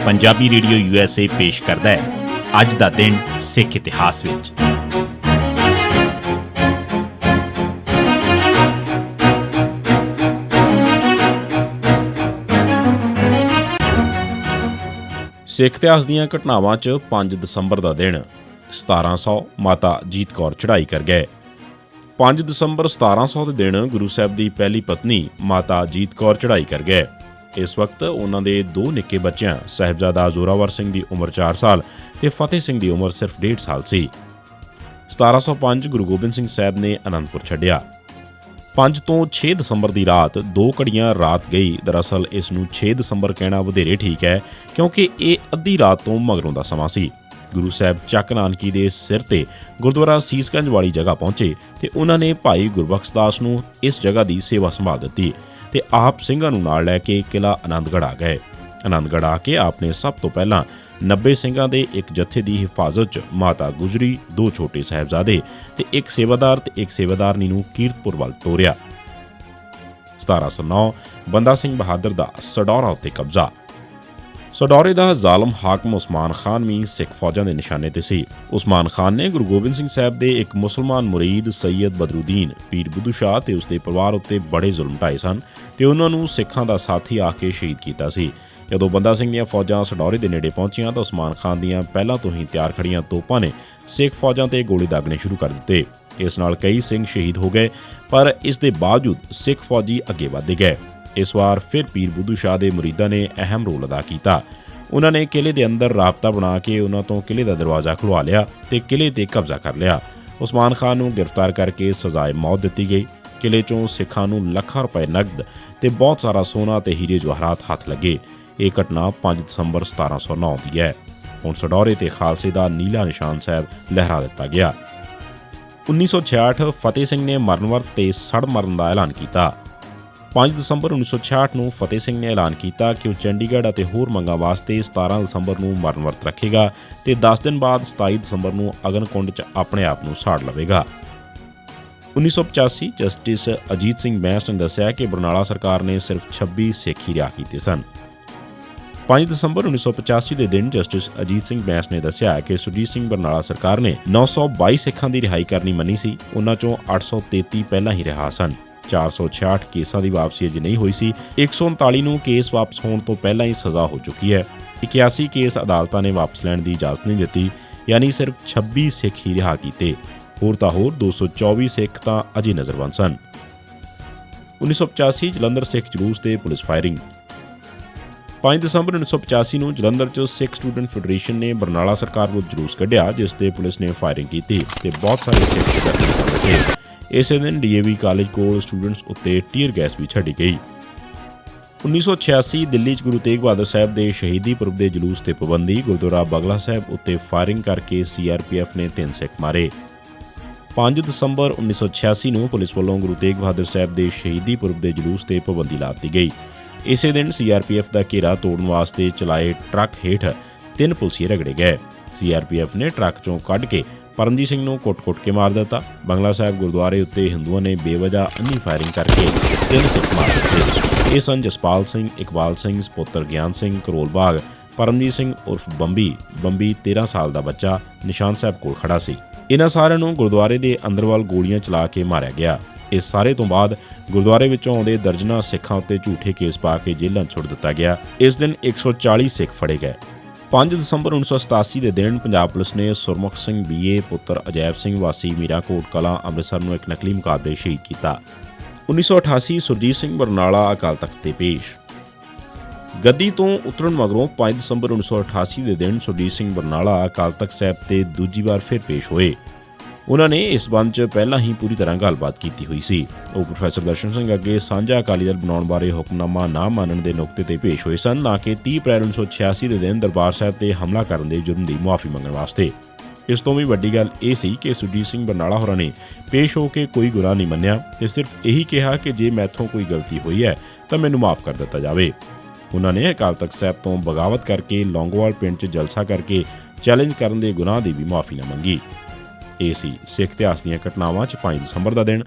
Punjabi radio USA पेश करता है अज दा दिन सिख इतिहास विच। सिख इतिहास दीआं घटनावां च 5 दसंबर का दिन 1700 माता जीत कौर चढ़ाई कर गए। 5 दसंबर 1700 के दिन गुरु साहब की पहली पत्नी माता जीत कौर चढ़ाई कर गए। इस वक्त उन्हों के 2 निक्के बच्चों साहिबजादा जोरावर सिंह की उम्र 4 साल ते फतेह सिंह की उम्र सिर्फ 1.5 साल सी। 1705 गुरु गोबिंद सिंह साहब ने आनंदपुर छड्डिया। 5 तो 6 दसंबर की रात 2 घड़ियां रात गई। दरअसल इसनूं 6 दसंबर कहना वधेरे ठीक है क्योंकि ये अद्धी रात तो मगरों का समा सी। गुरु साहब चक नानकी के सिर ते गुरुद्वारा सीसगंज वाली जगह पहुंचे ते उन्होंने भाई गुरबख्श दास नूं इस जगह की सेवा संभाल दी ते आप सिंघां नूं नाल लैके किला आनंदगढ़ आ गए। आनंदगढ़ आके आपने सब तो पहला 90 सिंघां दे एक जत्थे की हिफाजत च माता गुजरी, 2 छोटे साहिबजादे ते एक सेवादार ते एक सेवादारनी नूं कीरतपुर वल टोरिया। 1709 बंदा सिंह बहादुर दा सडौरा उत्ते कब्जा। सडौरे का जालम हाकम उस्मान खान भी सिख फौजां के निशाने ते सी। उस्मान खान ने गुरु गोबिंद सिंह साहब के एक मुसलमान मुरीद सैयद बदरुद्दीन पीर बुद्धू शाह ते उसके परिवार उत्ते बड़े जुल्म ढाए सन ते उन्हां नूं सिखां दा साथी आके शहीद किया सी। जदों बंदा सिंह दीआं फौजां सडौरे के नेड़े पहुंचियां तो उस्मान खान दीआं पहलां तो ही तैयार खड़ियां तोपां ने सिख फौजां ते गोली दागने शुरू कर दिते। इस नाल कई सिंह शहीद हो गए, पर इस दे बावजूद सिख फौजी अगे वधदे गए। इस बार फिर पीर बुद्धू शाह के मुरीदां ने अहम रोल अदा किया। उन्होंने किले के अंदर राबता बना के उन्हों तो किले का दरवाज़ा खुलवा लिया तो किले ते कब्जा कर लिया। उस्मान खान नूं गिरफ्तार करके सजाए मौत दी गई। किले चों सिखां नूं लाखां रुपए नकद ते बहुत सारा सोना ते हीरे जवाहरात हाथ लगे। ये घटना 5 दसंबर 1709 की है। हुण सडौरे ते खालसे का नीला निशान साहब लहरा दिता गया। 1966 फतेह सिंह ने मरणवरत ते सड़ मरण का ऐलान किया। 5 दसंबर 1966 ਨੂੰ फतेह सिंह ने ऐलान किया कि वह चंडीगढ़ ਅਤੇ ਹੋਰ ਮੰਗਾਂ ਵਾਸਤੇ 17 ਦਸੰਬਰ ਨੂੰ ਮਰਨ ਵਰਤ ਰੱਖੇਗਾ ਤੇ 10 ਦਿਨ ਬਾਅਦ 27 ਦਸੰਬਰ ਨੂੰ ਅਗਨਕੁੰਡ 'ਚ ਆਪਣੇ ਆਪ ਨੂੰ ਸਾੜ ਲਵੇਗਾ। 1985 ਜਸਟਿਸ ਅਜੀਤ ਸਿੰਘ ਬੈਂਸ ਨੇ ਦੱਸਿਆ ਕਿ ਬਰਨਾਲਾ ਸਰਕਾਰ ਨੇ ਸਿਰਫ 26 ਸਿੱਖ ਹੀ ਰਿਹਾ ਕੀਤੇ ਸਨ। 5 ਦਸੰਬਰ 1985 ਦੇ ਦਿਨ ਜਸਟਿਸ ਅਜੀਤ ਸਿੰਘ ਬੈਂਸ ਨੇ ਦੱਸਿਆ ਕਿ ਸੁਰਜੀਤ ਸਿੰਘ ਬਰਨਾਲਾ ਸਰਕਾਰ ਨੇ 922 ਸਿੱਖਾਂ ਦੀ ਰਿਹਾਈ ਕਰਨੀ ਮੰਨੀ ਸੀ। ਉਹਨਾਂ ਚੋਂ 833 ਪਹਿਲਾਂ ਹੀ ਰਿਹਾ ਸਨ। 466 ਕੇਸਾਂ ਦੀ ਵਾਪਸੀ ਅਜੇ ਨਹੀਂ ਹੋਈ ਸੀ। 139 ਨੂੰ ਕੇਸ ਵਾਪਸ ਹੋਣ ਤੋਂ ਪਹਿਲਾਂ ਹੀ ਸਜ਼ਾ ਹੋ ਚੁੱਕੀ ਹੈ। 81 ਕੇਸ ਅਦਾਲਤਾਂ ਨੇ ਵਾਪਸ ਲੈਣ ਦੀ ਇਜਾਜ਼ਤ ਨਹੀਂ ਦਿੱਤੀ, ਯਾਨੀ ਸਿਰਫ 26 ਸਿੱਖ ਹੀ ਰਿਹਾ ਕੀਤੇ। ਹੋਰ 224 ਸਿੱਖ ਤਾਂ ਅਜੇ ਨਜ਼ਰਬੰਦ ਸਨ। 1985 ਜਲੰਧਰ ਸਿੱਖ ਜਲੂਸ ਤੇ ਪੁਲਿਸ ਫਾਇਰਿੰਗ। 5 ਦਸੰਬਰ 1985 ਨੂੰ ਜਲੰਧਰ 'ਚ ਸਿੱਖ ਸਟੂਡੈਂਟ ਫੈਡਰੇਸ਼ਨ ਨੇ ਬਰਨਾਲਾ ਸਰਕਾਰ ਵਿਰੁੱਧ ਜਲੂਸ ਕੱਢਿਆ, ਜਿਸ ਤੇ ਪੁਲਿਸ ਨੇ ਫਾਇਰਿੰਗ ਕੀਤੀ ਤੇ ਬਹੁਤ ਸਾਰੇ ਸਿੱਖ ਜ਼ਖਮੀ ਹੋ ਗਏ। ਇਸੇ ਦਿਨ DAV ਕਾਲਜ ਕੋਲ ਸਟੂਡੈਂਟਸ ਉੱਤੇ ਟੀਅਰ ਗੈਸ ਵੀ ਛੱਡੀ ਗਈ। 1986 ਦਿੱਲੀ 'ਚ ਗੁਰੂ ਤੇਗ ਬਹਾਦਰ ਸਾਹਿਬ ਦੇ ਸ਼ਹੀਦੀ ਪੁਰਬ ਦੇ ਜਲੂਸ ਤੇ ਪਾਬੰਦੀ। ਗੁਰਦੁਆਰਾ ਬਗਲਾ ਸਾਹਿਬ ਉੱਤੇ ਫਾਇਰਿੰਗ ਕਰਕੇ CRPF ਨੇ 3 ਸਿੱਖ ਮਾਰੇ। 5 ਦਸੰਬਰ 1986 ਨੂੰ ਪੁਲਿਸ ਵੱਲੋਂ ਗੁਰੂ ਤੇਗ ਬਹਾਦਰ ਸਾਹਿਬ ਦੇ ਸ਼ਹੀਦੀ ਪੁਰਬ ਦੇ ਜਲੂਸ ਤੇ ਪਾਬੰਦੀ ਲਾ ਦਿੱਤੀ ਗਈ। ਇਸੇ ਦਿਨ CRPF ਦਾ ਘੇਰਾ ਤੋੜਨ ਵਾਸਤੇ ਚਲਾਏ ਟਰੱਕ ਹੇਠ 3 ਪੁਲਸੀਏ ਰਗੜੇ ਗਏ। CRPF ਨੇ ਟਰੱਕ 'ਚੋਂ ਕੱਢ ਕੇ ਪਰਮਜੀਤ ਸਿੰਘ ਨੂੰ ਕੁੱਟ-ਕੁੱਟ ਕੇ ਮਾਰ ਦਿੱਤਾ। ਬੰਗਲਾ ਸਾਹਿਬ ਗੁਰਦੁਆਰੇ ਉੱਤੇ ਹਿੰਦੂਆਂ ਨੇ ਬੇਵਜ੍ਹਾ ਅੰਨੀ ਫਾਇਰਿੰਗ ਕਰਕੇ 3 ਸਿੱਖ ਮਾਰ ਦਿੱਤੇ। ਇਹ ਸਨ ਜਸਪਾਲ ਸਿੰਘ, ਇਕਬਾਲ ਸਿੰਘ, ਸਪੁੱਤਰ ਗਿਆਨ ਸਿੰਘ, ਕਰੋਲ ਬਾਗ, ਪਰਮਜੀਤ ਸਿੰਘ ਉਰਫ ਬੰਬੀ। 13 ਸਾਲ ਦਾ ਬੱਚਾ ਨਿਸ਼ਾਨ ਸਾਹਿਬ ਕੋਲ ਖੜਾ ਸੀ। ਇਹਨਾਂ ਸਾਰਿਆਂ ਨੂੰ ਗੁਰਦੁਆਰੇ ਦੇ ਅੰਦਰ ਵੱਲ ਗੋਲੀਆਂ ਚਲਾ ਕੇ ਮਾਰਿਆ ਗਿਆ। ਇਸ ਸਾਰੇ ਤੋਂ ਬਾਅਦ ਗੁਰਦੁਆਰੇ ਵਿੱਚੋਂ ਆਉਂਦੇ ਦਰਜਨਾਂ ਸਿੱਖਾਂ ਉੱਤੇ ਝੂਠੇ ਕੇਸ ਪਾ ਕੇ ਜੇਲ੍ਹਾਂ 'ਚ ਸੁੱਟ ਦਿੱਤਾ ਗਿਆ। ਇਸ ਦਿਨ 140 ਸਿੱਖ ਫੜੇ ਗਏ। 5 ਦਸੰਬਰ 1987 ਦੇ ਦਿਨ ਪੰਜਾਬ ਪੁਲਿਸ ਨੇ ਸੁਰਮੁਖ ਸਿੰਘ BA ਪੁੱਤਰ ਅਜੈਬ ਸਿੰਘ ਵਾਸੀ ਮੀਰਾਕੋਟ ਕਲਾਂ ਅੰਮ੍ਰਿਤਸਰ ਨੂੰ ਇੱਕ ਨਕਲੀ ਮੁਕਾਬਲੇ ਸ਼ਹੀਦ ਕੀਤਾ। 1988 ਸੁਰਜੀਤ ਸਿੰਘ ਬਰਨਾਲਾ ਅਕਾਲ ਤਖਤ ਤੇ ਪੇਸ਼। ਗੱਦੀ ਤੋਂ ਉਤਰਨ ਮਗਰੋਂ 5 ਦਸੰਬਰ 1988 ਦੇ ਦਿਨ ਸੁਰਜੀਤ ਸਿੰਘ ਬਰਨਾਲਾ ਅਕਾਲ ਤਖਤ ਸਾਹਿਬ ਤੇ ਦੂਜੀ ਵਾਰ ਫਿਰ ਪੇਸ਼ ਹੋਏ। ਉਹਨਾਂ ਨੇ ਇਸ ਸੰਬੰਧ 'ਚ ਪਹਿਲਾਂ ਹੀ ਪੂਰੀ ਤਰ੍ਹਾਂ ਗੱਲਬਾਤ ਕੀਤੀ ਹੋਈ ਸੀ। ਉਹ ਪ੍ਰੋਫੈਸਰ ਦਰਸ਼ਨ ਸਿੰਘ ਅੱਗੇ ਸਾਂਝਾ ਅਕਾਲੀ ਦਲ ਬਣਾਉਣ ਬਾਰੇ ਹੁਕਮਨਾਮਾ ਨਾ ਮੰਨਣ ਦੇ ਨੁਕਤੇ ਤੇ ਪੇਸ਼ ਹੋਏ ਸਨ, ਨਾ ਕਿ 30 ਅਪ੍ਰੈਲ 1986 ਦੇ ਦਿਨ ਦਰਬਾਰ ਸਾਹਿਬ ਤੇ ਹਮਲਾ ਕਰਨ ਦੇ ਜੁਰਮ ਦੀ ਮੁਆਫੀ ਮੰਗਣ ਵਾਸਤੇ। ਇਸ ਤੋਂ ਵੀ ਵੱਡੀ ਗੱਲ ਇਹ ਸੀ ਕਿ ਸੁਰਜੀਤ ਸਿੰਘ ਬਰਨਾਲਾ ਹੋਰਾਂ ਨੇ ਪੇਸ਼ ਹੋ ਕੇ ਕੋਈ ਗੁਨਾਹ ਨਹੀਂ ਮੰਨਿਆ ਤੇ ਸਿਰਫ ਇਹੀ ਕਿਹਾ ਕਿ ਜੇ ਮੈਥੋਂ ਕੋਈ ਗਲਤੀ ਹੋਈ ਹੈ ਤਾਂ ਮੈਨੂੰ ਮਾਫ ਕਰ ਦਿੱਤਾ ਜਾਵੇ। ਉਹਨਾਂ ਨੇ ਅਕਾਲ ਤਖਤ ਸਾਹਿਬ ਤੋਂ ਬਗਾਵਤ ਕਰਕੇ ਲੌਂਗੋਵਾਲ ਪਿੰਡ 'ਚ ਜਲਸਾ ਕਰਕੇ ਚੈਲੰਜ ਕਰਨ ਦੇ ਗੁਨਾਹ ਦੀ ਵੀ ਮੁਆਫੀ ਨਾ ਮੰਗੀ। ਇਹ ਸੀ ਸਿੱਖ ਇਤਿਹਾਸ ਦੀਆਂ ਘਟਨਾਵਾਂ 'ਚ 5 ਦਸੰਬਰ ਦਾ ਦਿਨ।